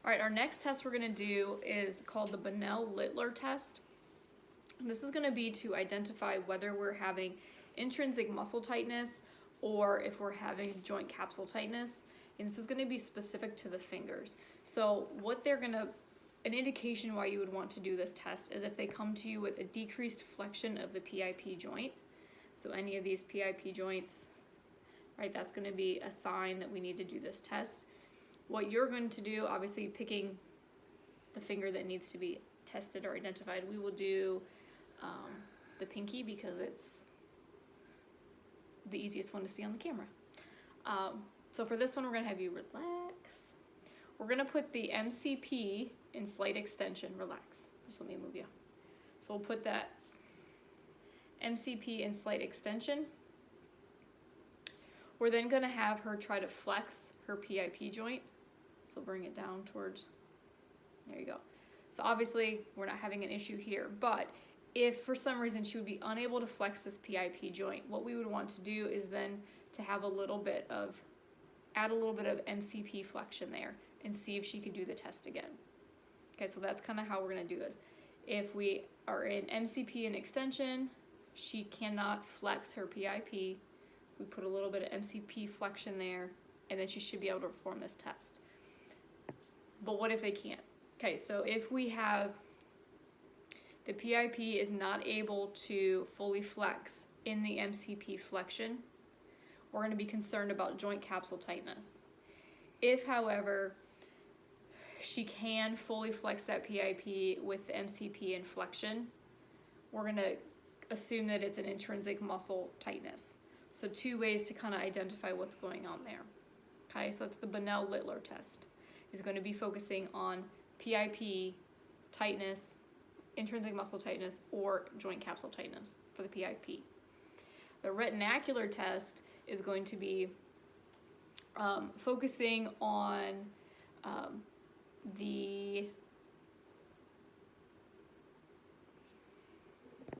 All right, our next test we're gonna do is called the Bunnel-Littler Test. And this is gonna be to identify whether we're having intrinsic muscle tightness or if we're having joint capsule tightness. And this is gonna be specific to the fingers. So an indication why you would want to do this test is if they come to you with a decreased flexion of the PIP joint. So any of these PIP joints, right, that's gonna be a sign that we need to do this test. What you're going to do, obviously picking the finger that needs to be tested or identified, we will do the pinky because it's the easiest one to see on the camera. So for this one, we're gonna have you relax. We're gonna put the MCP in slight extension, relax. Just let me move you. So we'll put that MCP in slight extension. We're then gonna have her try to flex her PIP joint. So bring it down towards, there you go. So obviously we're not having an issue here, but if for some reason she would be unable to flex this PIP joint, what we would want to do is then to have add a little bit of MCP flexion there and see if she could do the test again. Okay, so that's kind of how we're gonna do this. If we are in MCP and extension, she cannot flex her PIP, we put a little bit of MCP flexion there, and then she should be able to perform this test. But what if they can't? Okay, so if we have the PIP is not able to fully flex in the MCP flexion, we're going to be concerned about joint capsule tightness. If, however, she can fully flex that PIP with the MCP and flexion, we're going to assume that it's an intrinsic muscle tightness. So two ways to kind of identify what's going on there. Okay, so that's the Bunnel-Littler test. Is going to be focusing on PIP tightness, intrinsic muscle tightness, or joint capsule tightness for the PIP. The retinacular test is going to be focusing on the